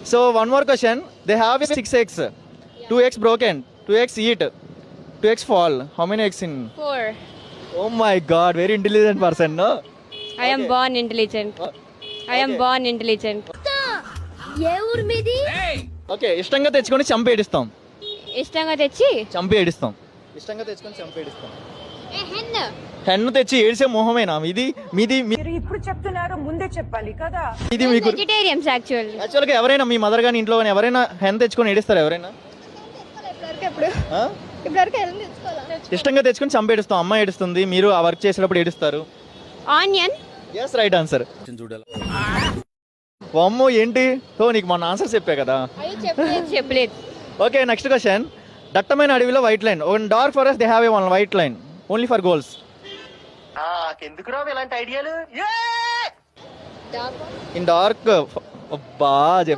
So one more question. They have 6 eggs. 2 eggs broken. 2 eggs eat. 2 eggs fall. How many eggs in? 4. Oh my God, very intelligent person, no? I am born intelligent. I am born intelligent. ఏ ఊరు మీది? Okay, ఇష్టంగా తెచ్చుకొని చంపి ఏడిస్తాం. ఇష్టంగా తెచ్చి చంపి ఏడిస్తాం. ఇష్టంగా తెచ్చుకొని చంపి ఏడిస్తాం. హెన్. హెన్ను తెచ్చి ఏడిసే మొహమేనా మీది? మీది మీరు ఇప్పుడు చెప్తున్నారు, ముందే చెప్పాలి కదా. ఇది మీకు వెజిటేరియన్స్ యాక్చువల్లీ. యాక్చువల్గా ఎవరైనా మీ మదర్ కానీ ఇంట్లో కానీ ఎవరైనా హెన్ తెచ్చుకొని ఏడిస్తారా ఎవరైనా? ఆ? ఇష్టంగా తెచ్చుకొని చంపి ఏడుస్తాం. అమ్మ ఏడుస్తుంది, మీరు ఆ వర్క్ చేసేటప్పుడు ఏడుస్తారు. ఆనియన్. Yes, right answer. అమ్మో ఏంటి? ఓ నీకు మొన్న ఆన్సర్ చెప్పా కదా. చెప్పలేదు. Okay, next question. దట్టమైన అడవిలో white line. On dark forest they have a one white line only for goals. ఎందుకు రావు ఇలాంటి ఐడియాలు? In dark. అబ్బా